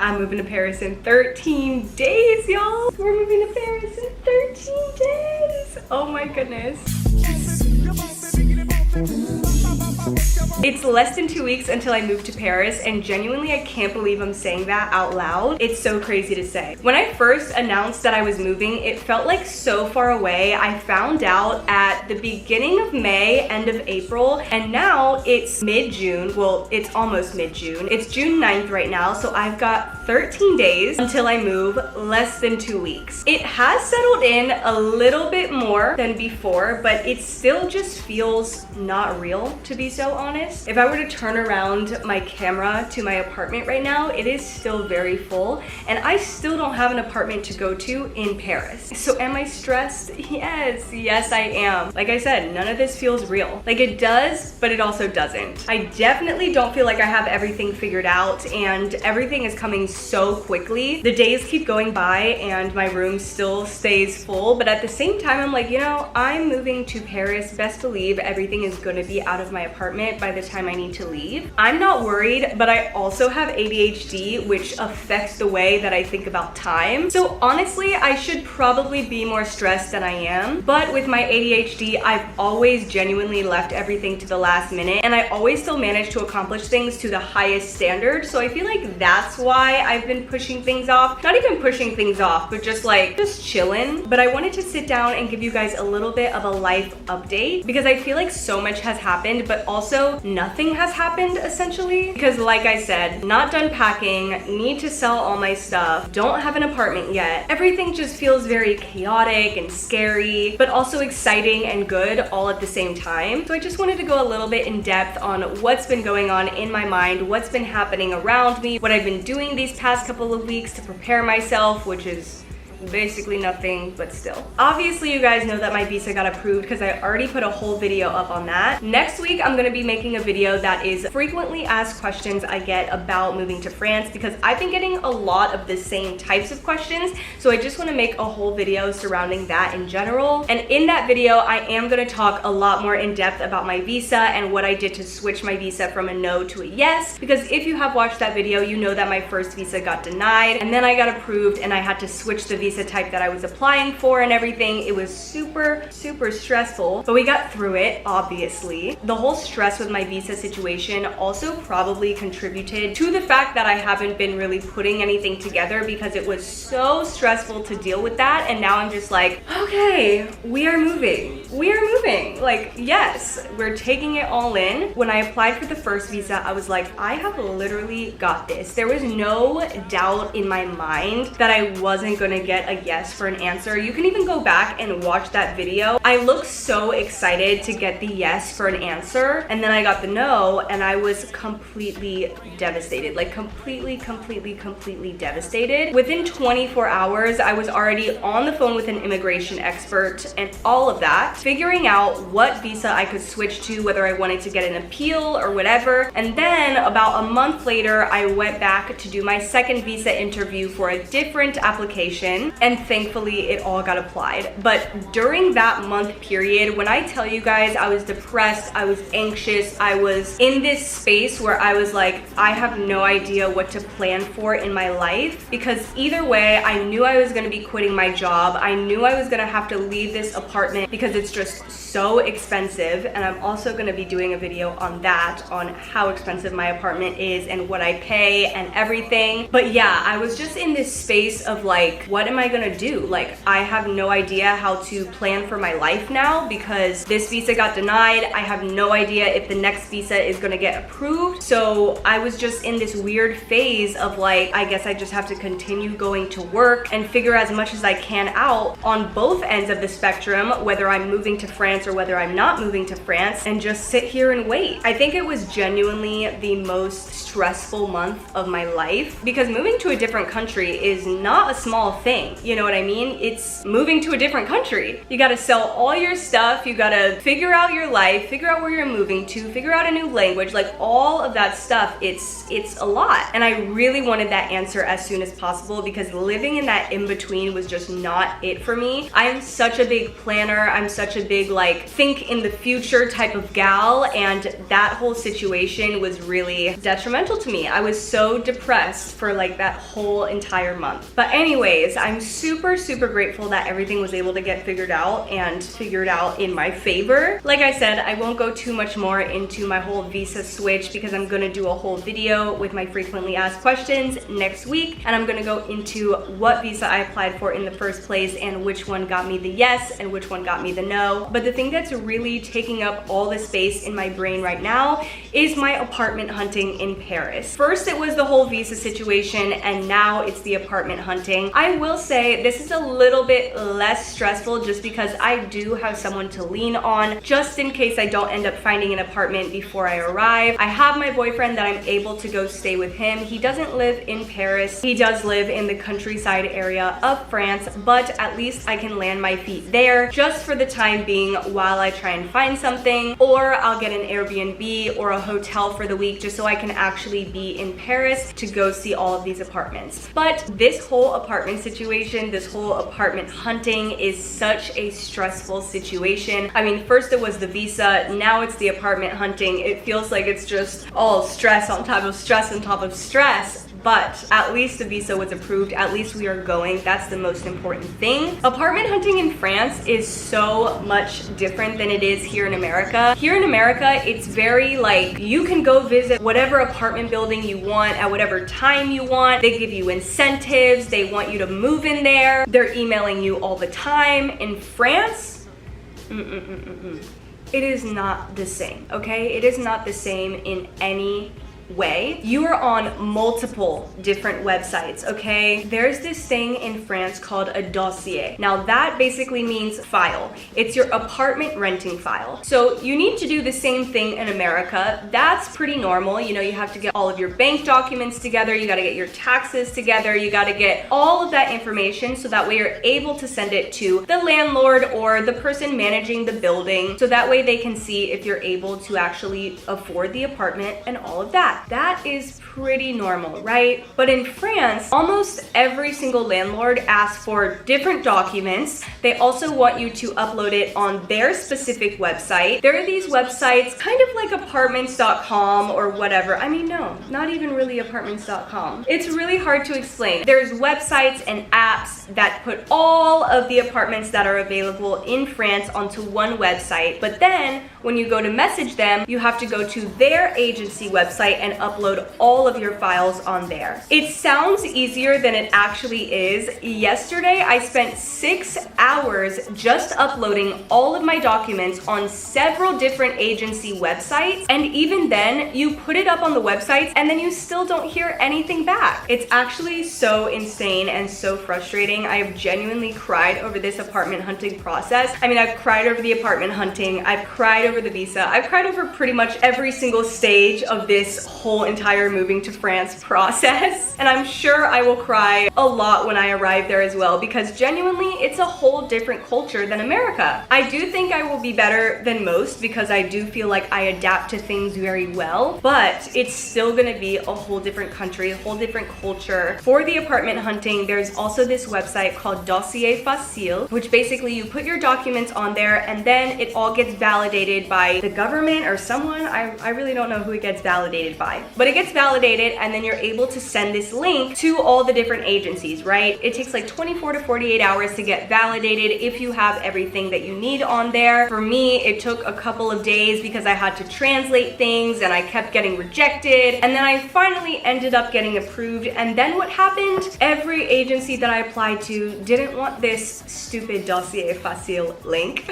I'm moving to Paris in 13 days, y'all. We're moving to Paris in 13 days. Oh my goodness. It's less than 2 weeks until I move to Paris, and genuinely I can't believe I'm saying that out loud. It's so crazy to say. When I first announced that I was moving, it felt like so far away. I found out at the beginning of May, end of April, and now it's mid-June. Well, it's almost mid-June. It's June 9th right now, so I've got 13 days until I move, less than 2 weeks. It has settled in a little bit more than before, but it still just feels not real, to be so honest. If I were to turn around my camera to my apartment right now, it is still very full, and I still don't have an apartment to go to in Paris. So am I stressed? Yes, I am. Like I said, none of this feels real. Like it does, but it also doesn't. I definitely don't feel like I have everything figured out, and everything is coming so quickly. The days keep going by and my room still stays full, but at the same time, I'm like, you know, I'm moving to Paris. Best believe everything is gonna be out of my apartment by the time I need to leave. I'm not worried, but I also have ADHD, which affects the way that I think about time. So honestly, I should probably be more stressed than I am. But with my ADHD, I've always genuinely left everything to the last minute, and I always still manage to accomplish things to the highest standard. So I feel like that's why I've been pushing things off. Not even pushing things off, but just chilling. But I wanted to sit down and give you guys a little bit of a life update, because I feel like so much has happened, but also nothing has happened essentially. Because like I said, not done packing, need to sell all my stuff, don't have an apartment yet. Everything just feels very chaotic and scary, but also exciting and good all at the same time. So I just wanted to go a little bit in depth on what's been going on in my mind, what's been happening around me, what I've been doing these past couple of weeks to prepare myself, which is basically nothing, but still. Obviously, you guys know that my visa got approved because I already put a whole video up on that. Next week, I'm gonna be making a video that is frequently asked questions I get about moving to France, because I've been getting a lot of the same types of questions. So I just wanna make a whole video surrounding that in general. And in that video, I am gonna talk a lot more in depth about my visa and what I did to switch my visa from a no to a yes. Because if you have watched that video, you know that my first visa got denied and then I got approved, and I had to switch the visa type that I was applying for and everything. It was super stressful, but we got through it, obviously. The whole stress with my visa situation also probably contributed to the fact that I haven't been really putting anything together, because it was so stressful to deal with that. And now I'm just like, okay, we are moving. Like, yes, we're taking it all in. When I applied for the first visa, I was like, I have literally got this. There was no doubt in my mind that I wasn't gonna get a yes for an answer. You can even go back and watch that video. I looked so excited to get the yes for an answer, and then I got the no, and I was completely devastated. Like completely devastated. Within 24 hours, I was already on the phone with an immigration expert and all of that, figuring out what visa I could switch to, whether I wanted to get an appeal or whatever. And then about a month later, I went back to do my second visa interview for a different application, and thankfully it all got applied. But during that month period, when I tell you guys I was depressed, I was anxious, I was in this space where I was like, I have no idea what to plan for in my life, because either way, I knew I was gonna be quitting my job. I knew I was gonna have to leave this apartment because it's just so expensive, and I'm also gonna be doing a video on that, on how expensive my apartment is and what I pay and everything. But yeah, I was just in this space of like, what am I gonna do? Like, I have no idea how to plan for my life now, because this visa got denied. I have no idea if the next visa is gonna get approved. So I was just in this weird phase of like, I guess I just have to continue going to work and figure as much as I can out on both ends of the spectrum, whether I'm moving to France or whether I'm not moving to France, and just sit here and wait. I think it was genuinely the most stressful month of my life, because moving to a different country is not a small thing. thing. You know what I mean? It's moving to a different country. You gotta sell all your stuff, you gotta figure out your life, figure out where you're moving to, figure out a new language, like all of that stuff. It's a lot. And I really wanted that answer as soon as possible because living in that in-between was just not it for me. I'm such a big planner. I'm such a big like think in the future type of gal, and that whole situation was really detrimental to me. I was so depressed for like that whole entire month. But anyways, I'm super grateful that everything was able to get figured out and figured out in my favor. Like I said, I won't go too much more into my whole visa switch because I'm gonna do a whole video with my frequently asked questions next week, and I'm gonna go into what visa I applied for in the first place and which one got me the yes and which one got me the no. But the thing that's really taking up all the space in my brain right now is my apartment hunting in Paris. First it was the whole visa situation, and now it's the apartment hunting. I will say this is a little bit less stressful just because I do have someone to lean on just in case I don't end up finding an apartment before I arrive. I have my boyfriend that I'm able to go stay with him. He doesn't live in Paris. He does live in the countryside area of France, but at least I can land my feet there just for the time being while I try and find something, or I'll get an Airbnb or a hotel for the week just so I can actually be in Paris to go see all of these apartments. But this whole apartment situation, this whole apartment hunting is such a stressful situation. I mean, first it was the visa, now it's the apartment hunting. It feels like it's just all stress on top of stress on top of stress. But at least the visa was approved. At least we are going. That's the most important thing. Apartment hunting in France is so much different than it is here in America. Here in America, it's very like you can go visit whatever apartment building you want at whatever time you want. They give you incentives. They want you to move in there. They're emailing you all the time. In France, it is not the same, okay? It is not the same in any way. You are on multiple different websites, okay? There's this thing in France called a dossier. Now that basically means file. It's your apartment renting file. So you need to do the same thing in America. That's pretty normal. You know, you have to get all of your bank documents together. You gotta get your taxes together. You gotta get all of that information so that way you're able to send it to the landlord or the person managing the building. So that way they can see if you're able to actually afford the apartment and all of that. That is pretty normal, right? But in France, almost every single landlord asks for different documents. They also want you to upload it on their specific website. There are these websites, kind of like apartments.com or whatever. I mean, no, not even really apartments.com. It's really hard to explain. There's websites and apps that put all of the apartments that are available in France onto one website. But then when you go to message them, you have to go to their agency website and upload all of your files on there. It sounds easier than it actually is. Yesterday, I spent 6 hours just uploading all of my documents on several different agency websites. And even then, you put it up on the websites and then you still don't hear anything back. It's actually so insane and so frustrating. I have genuinely cried over this apartment hunting process. I mean, I've cried over the apartment hunting. I've cried over the visa. I've cried over pretty much every single stage of this whole entire moving to France process. And I'm sure I will cry a lot when I arrive there as well, because genuinely it's a whole different culture than America. I do think I will be better than most because I do feel like I adapt to things very well, but it's still gonna be a whole different country, a whole different culture. For the apartment hunting, there's also this website called Dossier Facile, which basically you put your documents on there and then it all gets validated by the government or someone. I really don't know who it gets validated by, but it gets validated and then you're able to send this link to all the different agencies, right? It takes like 24 to 48 hours to get validated if you have everything that you need on there. For me, it took a couple of days because I had to translate things and I kept getting rejected, and then I finally ended up getting approved. And then what happened? Every agency that I applied to didn't want this stupid Dossier Facile link.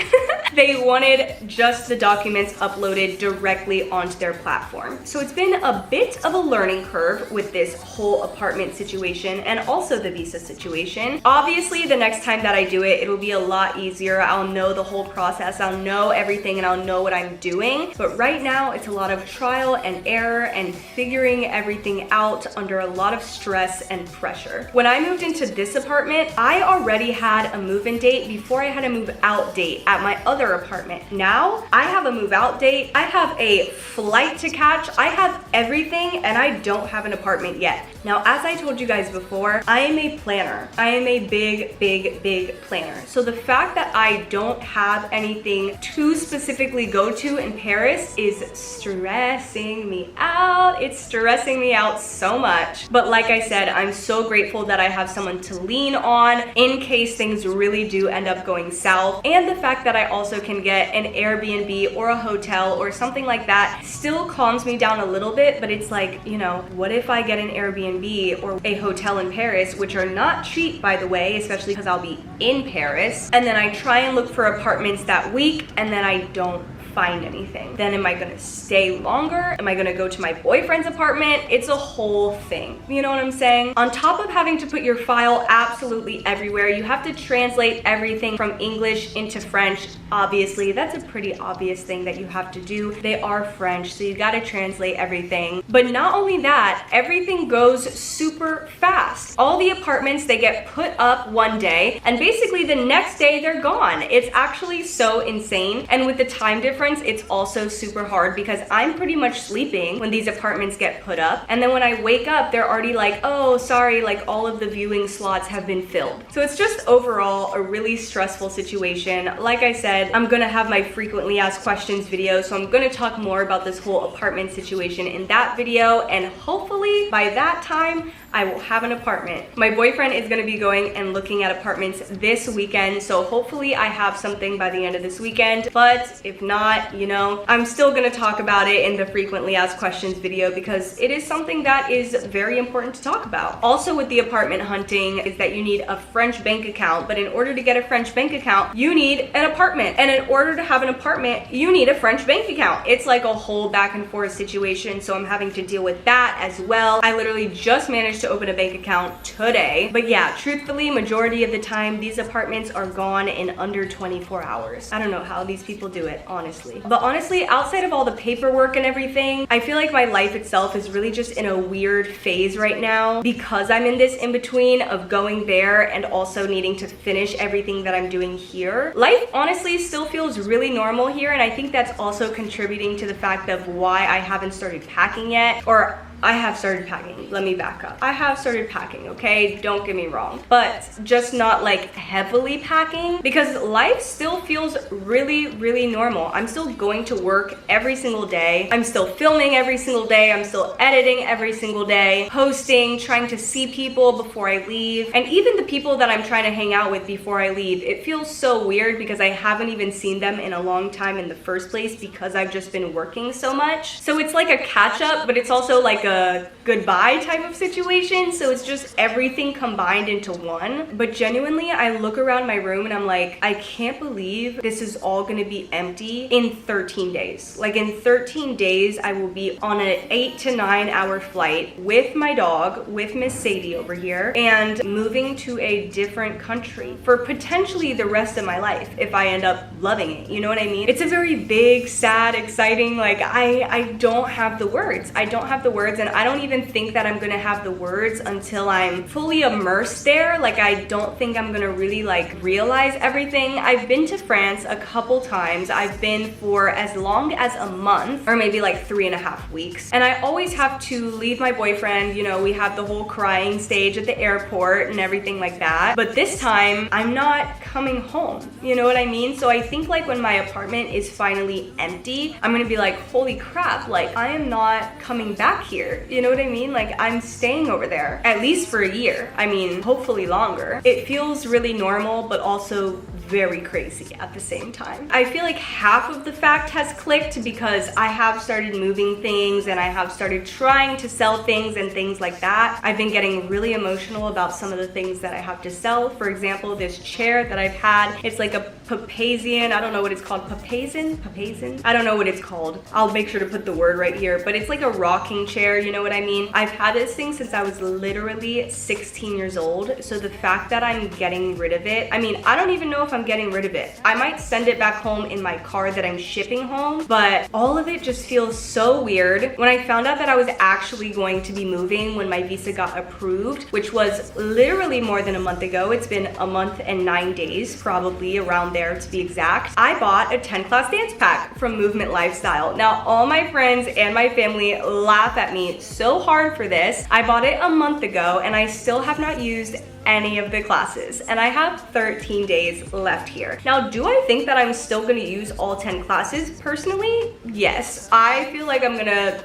They wanted just the documents uploaded directly onto their platform. So it's been a bit of a learning curve with this whole apartment situation and also the visa situation. Obviously, the next time that I do it, it'll be a lot easier. I'll know the whole process, I'll know everything, and I'll know what I'm doing. But right now, it's a lot of trial and error and figuring everything out under a lot of stress and pressure. When I moved into this apartment, I already had a move-in date before I had a move-out date at my other apartment. Now, I have a move-out date, I have a flight to catch, I have everything, and I don't have an apartment yet. Now, as I told you guys before, I am a planner. I am a big planner. So the fact that I don't have anything to specifically go to in Paris is stressing me out. It's stressing me out so much. But like I said, I'm so grateful that I have someone to lean on in case things really do end up going south. And the fact that I also can get an Airbnb or a hotel or something like that still calms me down a little bit, but it's like, you know, what if I get an Airbnb or a hotel in Paris, which are not cheap, by the way, especially because I'll be in Paris, and then I try and look for apartments that week and then I don't find anything. Then am I gonna stay longer? Am I gonna go to my boyfriend's apartment? It's a whole thing. You know what I'm saying? On top of having to put your file absolutely everywhere, you have to translate everything from English into French. Obviously, that's a pretty obvious thing that you have to do. They are French, so you gotta translate everything. But not only that, everything goes super fast. All the apartments, they get put up one day, and basically the next day they're gone. It's actually so insane. And with the time difference, it's also super hard because I'm pretty much sleeping when these apartments get put up. And then when I wake up, they're already like, oh, sorry, like all of the viewing slots have been filled. So it's just overall a really stressful situation. Like I said, I'm gonna have my frequently asked questions video, so I'm gonna talk more about this whole apartment situation in that video. And hopefully by that time, I will have an apartment. My boyfriend is gonna be going and looking at apartments this weekend, so hopefully I have something by the end of this weekend. But if not, you know, I'm still gonna talk about it in the frequently asked questions video because it is something that is very important to talk about. Also with the apartment hunting is that you need a French bank account, but in order to get a French bank account, you need an apartment. And in order to have an apartment, you need a French bank account. It's like a whole back and forth situation, so I'm having to deal with that as well. I literally just managed to open a bank account today. But yeah, truthfully, majority of the time, these apartments are gone in under 24 hours. I don't know how these people do it, honestly. But honestly, outside of all the paperwork and everything, I feel like my life itself is really just in a weird phase right now because I'm in this in-between of going there and also needing to finish everything that I'm doing here. Life honestly still feels really normal here, and I think that's also contributing to the fact of why I haven't started packing yet, or I have started packing. Let me back up. I have started packing, okay? Don't get me wrong. But just not like heavily packing because life still feels really normal. I'm still going to work every single day. I'm still filming every single day. I'm still editing every single day, posting, trying to see people before I leave. And even the people that I'm trying to hang out with before I leave, it feels so weird because I haven't even seen them in a long time in the first place because I've just been working so much. So it's like a catch up, but it's also like a goodbye type of situation. So it's just everything combined into one. But genuinely, I look around my room and I'm like, I can't believe this is all gonna be empty in 13 days. Like in 13 days, I will be on an 8 to 9 hour flight with my dog, with Miss Sadie over here, and moving to a different country for potentially the rest of my life if I end up loving it. You know what I mean? It's a very big, sad, exciting, like I don't have the words. I don't have the words, and I don't even think that I'm gonna have the words until I'm fully immersed there. Like I don't think I'm gonna really like realize everything. I've been to France a couple times. I've been for as long as a month or maybe like 3.5 weeks. And I always have to leave my boyfriend. You know, we have the whole crying stage at the airport and everything like that. But this time I'm not coming home. You know what I mean? So I think like when my apartment is finally empty, I'm gonna be like, holy crap, like I am not coming back here. year. You know what I mean? Like, I'm staying over there at least for a year. I mean, hopefully longer. It feels really normal, but also very crazy at the same time. I feel like half of the fact has clicked because I have started moving things and I have started trying to sell things and things like that. I've been getting really emotional about some of the things that I have to sell. For example, this chair that I've had, it's like a Papazian, I don't know what it's called, Papazian? I don't know what it's called. I'll make sure to put the word right here, but it's like a rocking chair, you know what I mean? I've had this thing since I was literally 16 years old, so the fact that I'm getting rid of it, I mean, I don't even know if I'm getting rid of it. I might send it back home in my car that I'm shipping home, but all of it just feels so weird. When I found out that I was actually going to be moving when my visa got approved, which was literally more than a month ago, it's been a month and 9 days, probably around there to be exact, I bought a 10-class dance pack from Movement Lifestyle. Now, all my friends and my family laugh at me so hard for this. I bought it a month ago and I still have not used any of the classes, and I have 13 days left here. Now, do I think that I'm still gonna use all 10 classes? Personally, yes. I feel like I'm gonna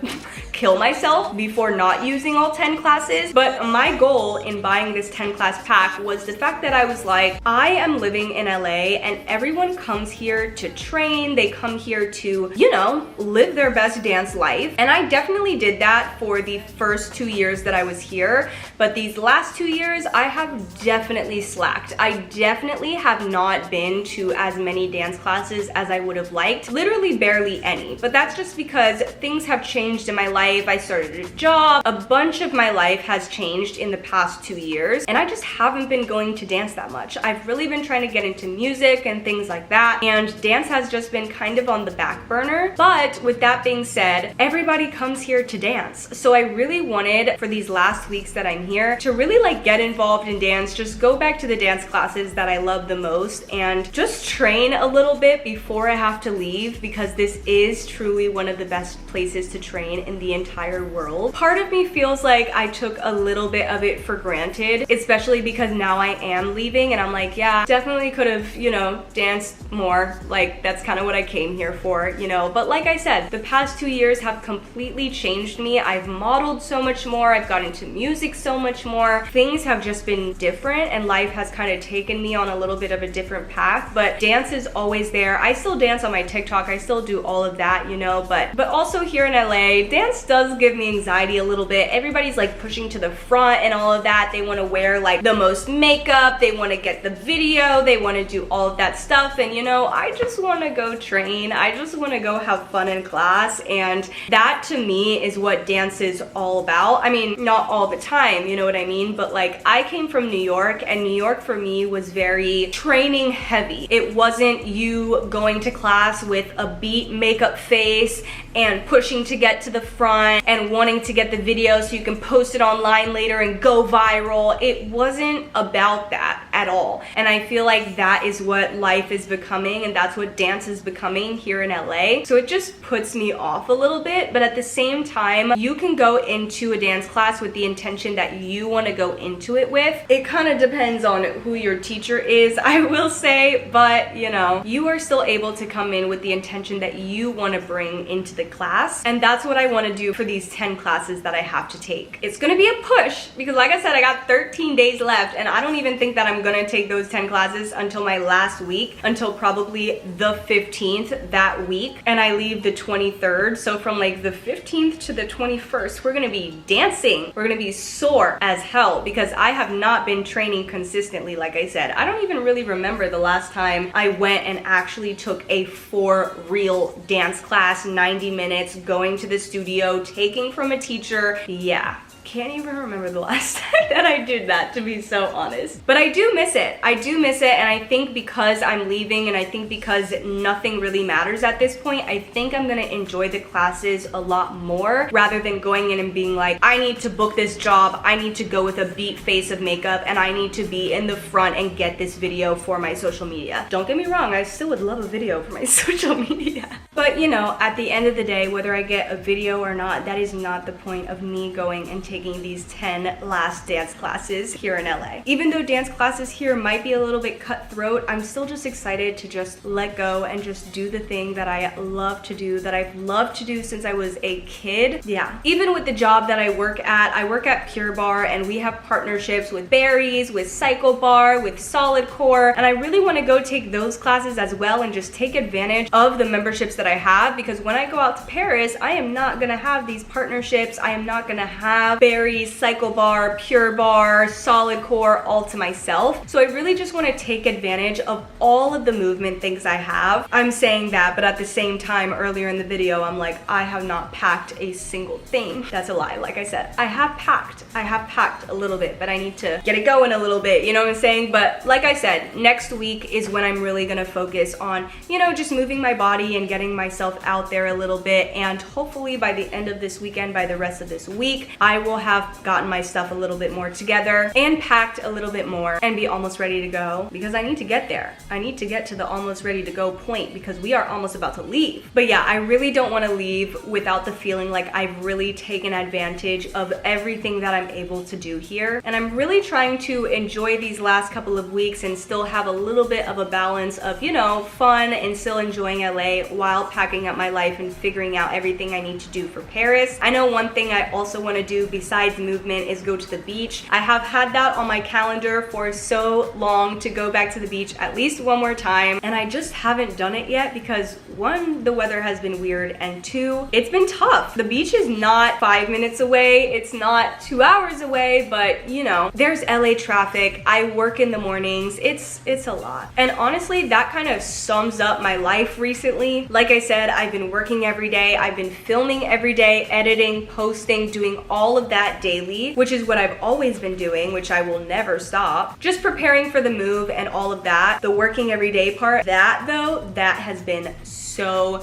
kill myself before not using all 10 classes, but my goal in buying this 10 class pack was the fact that I was like, I am living in LA and everyone comes here to train, they come here to, you know, live their best dance life, and I definitely did that for the first 2 years that I was here, but these last 2 years, I have definitely slacked. I definitely have not been to as many dance classes as I would have liked. Literally barely any. But that's just because things have changed in my life. I started a job. A bunch of my life has changed in the past 2 years, and I just haven't been going to dance that much. I've really been trying to get into music and things like that, and dance has just been kind of on the back burner. But with that being said, everybody comes here to dance. So I really wanted, for these last weeks that I'm here, to really like get involved in dance, just go back to the dance classes that I love the most and just train a little bit before I have to leave, because this is truly one of the best places to train in the entire world. Part of me feels like I took a little bit of it for granted, especially because now I am leaving and I'm like, yeah, definitely could have, you know, danced more. Like, that's kind of what I came here for, you know. But like I said, the past 2 years have completely changed me. I've modeled so much more. I've got into music so much more. Things have just been different and life has kind of taken me on a little bit of a different path, but dance is always there. I still dance on my TikTok. I still do all of that, you know, but also here in LA, dance does give me anxiety a little bit. Everybody's like pushing to the front and all of that. They want to wear like the most makeup. They want to get the video. They want to do all of that stuff. And you know, I just want to go train. I just want to go have fun in class. And that to me is what dance is all about. I mean, not all the time, you know what I mean? But like, I came from New York, and New York for me was very training heavy. It wasn't you going to class with a beat makeup face and pushing to get to the front and wanting to get the video so you can post it online later and go viral. It wasn't about that at all. And I feel like that is what life is becoming, and that's what dance is becoming here in LA. So it just puts me off a little bit, but at the same time, you can go into a dance class with the intention that you want to go into it with. It kind of depends on who your teacher is, I will say, but you know, you are still able to come in with the intention that you want to bring into the class, and that's what I want to do for these 10 classes that I have to take. It's gonna be a push because like I said, I got 13 days left, and I don't even think that I'm gonna take those 10 classes until my last week, until probably the 15th that week, and I leave the 23rd. So from like the 15th to the 21st, we're gonna be dancing. We're gonna be sore as hell because I have not been training consistently. Like I said, I don't even really remember the last time I went and actually took a for real dance class, 90 minutes, going to the studio, taking from a teacher. Yeah. Can't even remember the last time that I did that, to be so honest. But I do miss it. I do miss it, and I think because I'm leaving and I think because nothing really matters at this point, I think I'm gonna enjoy the classes a lot more rather than going in and being like, I need to book this job, I need to go with a beat face of makeup, and I need to be in the front and get this video for my social media. Don't get me wrong, I still would love a video for my social media. But you know, at the end of the day, whether I get a video or not, that is not the point of me going and taking taking these 10 last dance classes here in LA. Even though dance classes here might be a little bit cutthroat, I'm still just excited to just let go and just do the thing that I love to do, that I've loved to do since I was a kid. Yeah, even with the job that I work at Pure Barre, and we have partnerships with Berries, with Cycle Bar, with Solid Core, and I really want to go take those classes as well and just take advantage of the memberships that I have, because when I go out to Paris, I am not gonna have these partnerships. I am not gonna have Berries, Cycle Bar, Pure Barre, Solid Core all to myself. So I really just want to take advantage of all of the movement things I have. I'm saying that, but at the same time, earlier in the video, I'm like, I have not packed a single thing. That's a lie. Like I said, I have packed a little bit, but I need to get it going a little bit, you know what I'm saying? But like I said, next week is when I'm really gonna focus on, you know, just moving my body and getting myself out there a little bit, and hopefully by the end of this weekend, by the rest of this week, I will have gotten my stuff a little bit more together and packed a little bit more and be almost ready to go, because I need to get there. I need to get to the almost ready to go point, because we are almost about to leave. But yeah, I really don't want to leave without the feeling like I've really taken advantage of everything that I'm able to do here. And I'm really trying to enjoy these last couple of weeks and still have a little bit of a balance of, you know, fun and still enjoying LA while packing up my life and figuring out everything I need to do for Paris. I know one thing I also want to do besides movement is go to the beach. I have had that on my calendar for so long, to go back to the beach at least one more time, and I just haven't done it yet because one, the weather has been weird, and two, it's been tough. The beach is not 5 minutes away, it's not 2 hours away, but you know, there's LA traffic. I work in the mornings. It's a lot. And honestly, that kind of sums up my life recently. Like I said, I've been working every day. I've been filming every day, editing, posting, doing all of that daily, which is what I've always been doing, which I will never stop. Just preparing for the move and all of that. The working every day part, that though, that has been so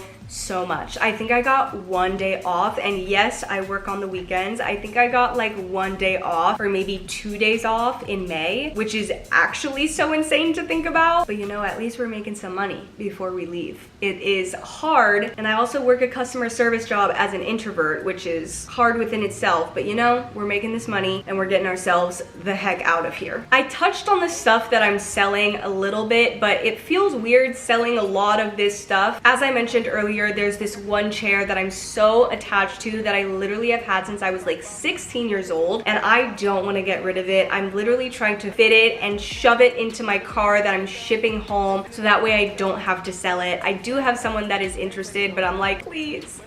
much. I think I got 1 day off, and yes, I work on the weekends. I think I got like 1 day off or maybe 2 days off in May, which is actually so insane to think about. But you know, at least we're making some money before we leave. It is hard, and I also work a customer service job as an introvert, which is hard within itself, but you know, we're making this money and we're getting ourselves the heck out of here. I touched on the stuff that I'm selling a little bit, but it feels weird selling a lot of this stuff. As I mentioned earlier, there's this one chair that I'm so attached to that I literally have had since I was like 16 years old, and I don't want to get rid of it. I'm literally trying to fit it and shove it into my car that I'm shipping home, so that way I don't have to sell it. I do have someone that is interested, but I'm like, please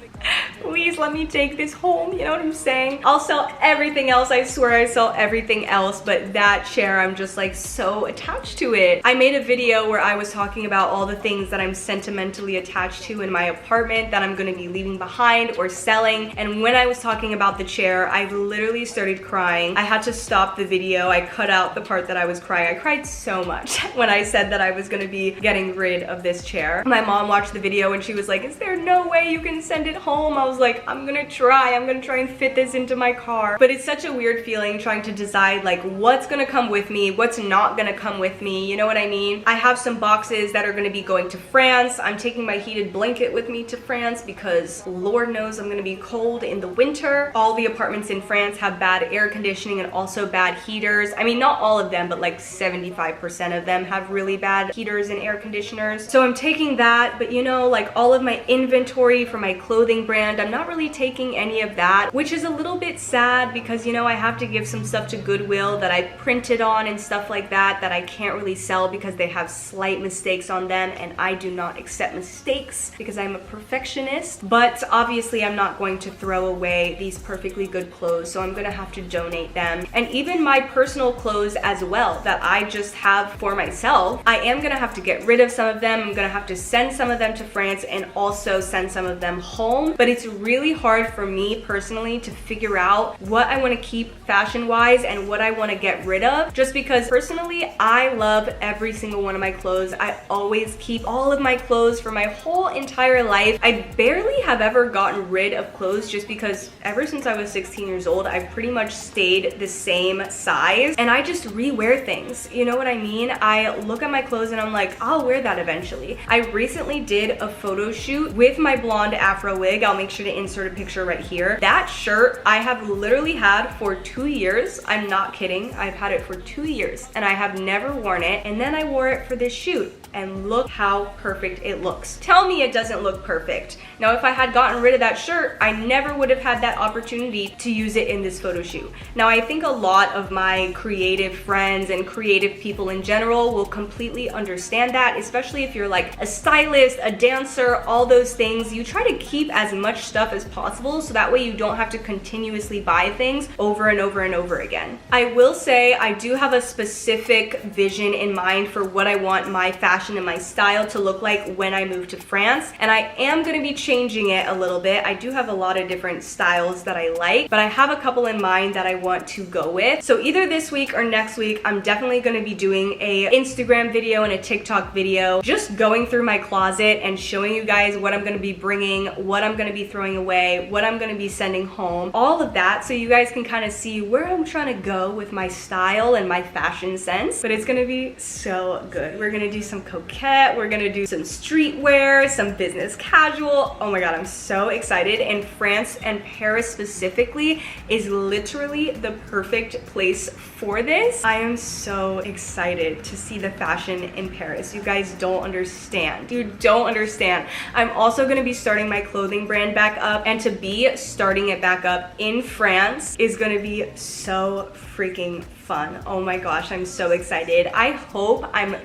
let me take this home, you know what I'm saying? I'll sell everything else, I swear I sell everything else, but that chair, I'm just like so attached to it. I made a video where I was talking about all the things that I'm sentimentally attached to in my apartment that I'm gonna be leaving behind or selling, and when I was talking about the chair, I literally started crying. I had to stop the video. I cut out the part that I was crying. I cried so much when I said that I was gonna be getting rid of this chair. My mom watched the video and she was like, is there no way you can send it home? I was like, I'm gonna try and fit this into my car. But it's such a weird feeling trying to decide like what's gonna come with me, what's not gonna come with me, you know what I mean? I have some boxes that are gonna be going to France. I'm taking my heated blanket with me to France because Lord knows I'm gonna be cold in the winter. All the apartments in France have bad air conditioning and also bad heaters. I mean, not all of them, but like 75% of them have really bad heaters and air conditioners. So I'm taking that, but you know, like all of my inventory for my clothing brand, I'm not really taking any of that, which is a little bit sad because, you know, I have to give some stuff to Goodwill that I printed on and stuff like that I can't really sell because they have slight mistakes on them, and I do not accept mistakes because I'm a perfectionist. But obviously I'm not going to throw away these perfectly good clothes, so I'm gonna have to donate them. And even my personal clothes as well that I just have for myself, I am gonna have to get rid of some of them. I'm gonna have to send some of them to France and also send some of them home. But it's really hard for me personally to figure out what I want to keep fashion-wise and what I want to get rid of, just because personally I love every single one of my clothes. I always keep all of my clothes for my whole entire life. I barely have ever gotten rid of clothes just because ever since I was 16 years old, I've pretty much stayed the same size and I just rewear things. You know what I mean? I look at my clothes and I'm like, I'll wear that eventually. I recently did a photo shoot with my blonde afro wig. I'll make sure to insert a picture right here. That shirt I have literally had for 2 years. I'm not kidding. I've had it for 2 years and I have never worn it. And then I wore it for this shoot. And look how perfect it looks. Tell me it doesn't look perfect. Now, if I had gotten rid of that shirt, I never would have had that opportunity to use it in this photo shoot. Now, I think a lot of my creative friends and creative people in general will completely understand that, especially if you're like a stylist, a dancer, all those things. You try to keep as much stuff as possible so that way you don't have to continuously buy things over and over and over again. I will say I do have a specific vision in mind for what I want my fashion and my style to look like when I move to France, and I am going to be changing it a little bit. I do have a lot of different styles that I like, but I have a couple in mind that I want to go with. So either this week or next week, I'm definitely going to be doing a Instagram video and a TikTok video, just going through my closet and showing you guys what I'm going to be bringing, what I'm going to be throwing away, what I'm going to be sending home, all of that, so you guys can kind of see where I'm trying to go with my style and my fashion sense. But it's going to be so good. We're going to do some coquette, we're gonna do some streetwear, some business casual. Oh my god, I'm so excited. And France and Paris specifically is literally the perfect place for this. I am so excited to see the fashion in Paris. You guys don't understand. You don't understand. I'm also gonna be starting my clothing brand back up, and to be starting it back up in France is gonna be so freaking fun. Oh my gosh, I'm so excited. I'm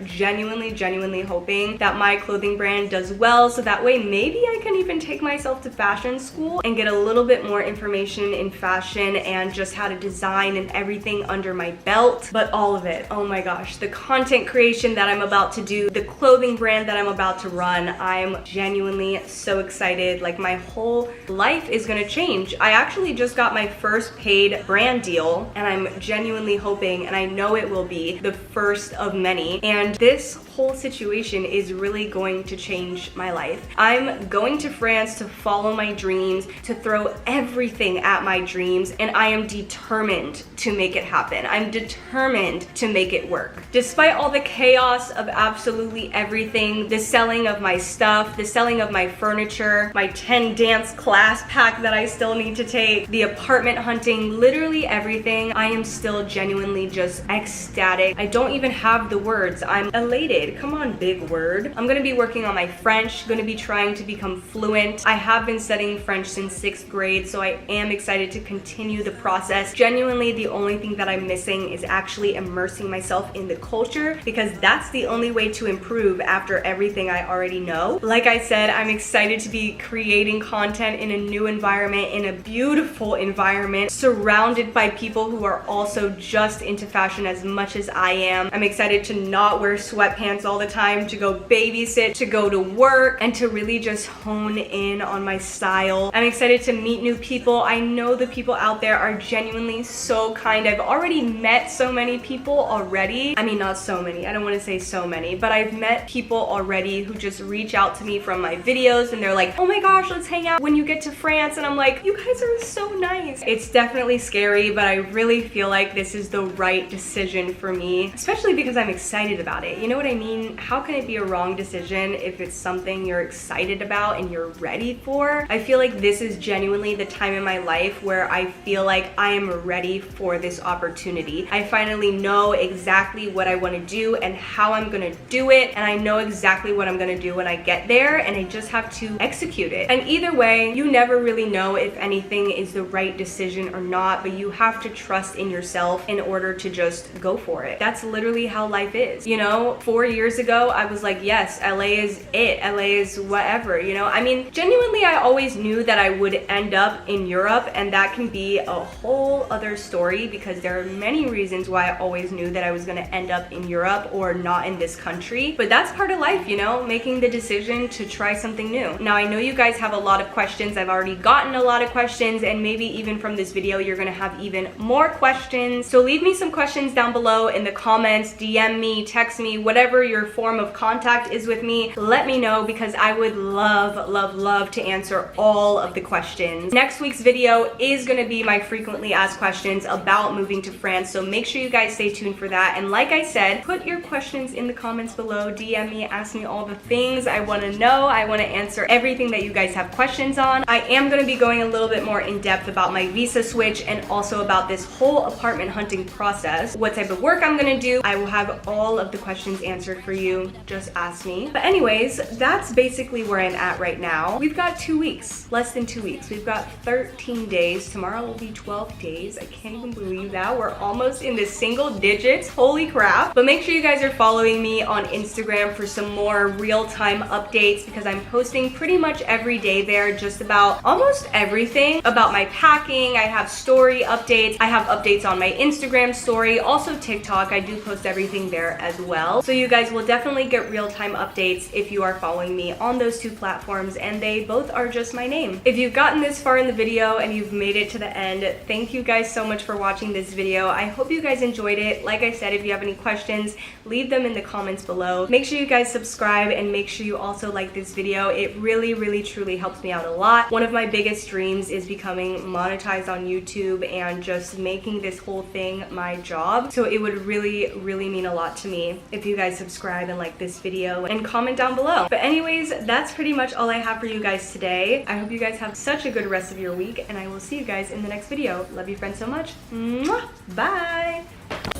genuinely hoping that my clothing brand does well, so that way maybe I can even take myself to fashion school and get a little bit more information in fashion and just how to design and everything under my belt. But all of it, oh my gosh, the content creation that I'm about to do, the clothing brand that I'm about to run, I'm genuinely so excited. Like, my whole life is gonna change. I actually just got my first paid brand deal, and I'm genuinely hoping, and I know it will be the first of many, and this whole situation is really going to change my life. I'm going to France to follow my dreams, to throw everything at my dreams, and I am determined to make it happen. I'm determined to make it work. Despite all the chaos of absolutely everything, the selling of my stuff, the selling of my furniture, my 10 dance class pack that I still need to take, the apartment hunting, literally everything, I am still genuinely just ecstatic. I don't even have the words. I'm elated. Come on, big word. I'm gonna be working on my French, gonna be trying to become fluent. I have been studying French since 6th grade, so I am excited to continue the process. Genuinely, the only thing that I'm missing is actually immersing myself in the culture, because that's the only way to improve after everything I already know. Like I said, I'm excited to be creating content in a new environment, in a beautiful environment, surrounded by people who are also just into fashion as much as I am. I'm excited to not wear sweatpants all the time, to go babysit, to go to work, and to really just hone in on my style. I'm excited to meet new people. I know the people out there are genuinely so kind. I've already met so many people already. I mean, not so many. I don't want to say so many, but I've met people already who just reach out to me from my videos and they're like, oh my gosh, let's hang out when you get to France. And I'm like, you guys are so nice. It's definitely scary, but I really feel like this is the right decision for me, especially because I'm excited about it. You know what I mean? How can it be a wrong decision if it's something you're excited about and you're ready for? I feel like this is genuinely the time in my life where I feel like I am ready for this opportunity. I finally know exactly what I want to do and how I'm gonna do it, and I know exactly what I'm gonna do when I get there, and I just have to execute it. And either way, you never really know if anything is the right decision or not, but you have to trust in yourself in order to just go for it. That's literally how life is. You know, 4 years ago, I was like, yes, LA is it. LA is whatever, you know? I mean, genuinely, I always knew that I would end up in Europe, and that can be a whole other story because there are many reasons why I always knew that I was gonna end up in Europe or not in this country. But that's part of life, you know, making the decision to try something new. Now, I know you guys have a lot of questions. I've already gotten a lot of questions, and maybe even from this video, you're gonna have even more questions. So leave leave me some questions down below in the comments, DM me, text me, whatever your form of contact is with me. Let me know because I would love to answer all of the questions. Next week's video is going to be my frequently asked questions about moving to France, so make sure you guys stay tuned for that. And like I said, put your questions in the comments below, DM me, ask me all the things I want to know. I want to answer everything that you guys have questions on. I am going to be going a little bit more in depth about my visa switch and also about this whole apartment hunting process, what type of work I'm going to do. I will have all of the questions answered for you. Just ask me. But anyways, that's basically where I'm at right now. We've got 2 weeks, less than 2 weeks. We've got 13 days. Tomorrow will be 12 days. I can't even believe that. We're almost in the single digits. Holy crap. But make sure you guys are following me on Instagram for some more real-time updates because I'm posting pretty much every day there, just about almost everything about my packing. I have story updates. I have updates on my Instagram story, also TikTok. I do post everything there as well. So you guys will definitely get real-time updates if you are following me on those two platforms, and they both are just my name. If you've gotten this far in the video and you've made it to the end, thank you guys so much for watching this video. I hope you guys enjoyed it. Like I said, if you have any questions, leave them in the comments below. Make sure you guys subscribe and make sure you also like this video. It really truly helps me out a lot. One of my biggest dreams is becoming monetized on YouTube and just making this whole thing my job. So it would really mean a lot to me if you guys subscribe and like this video and comment down below. But anyways, that's pretty much all I have for you guys today. I hope you guys have such a good rest of your week, and I will see you guys in the next video. Love you friends so much. Mwah! Bye!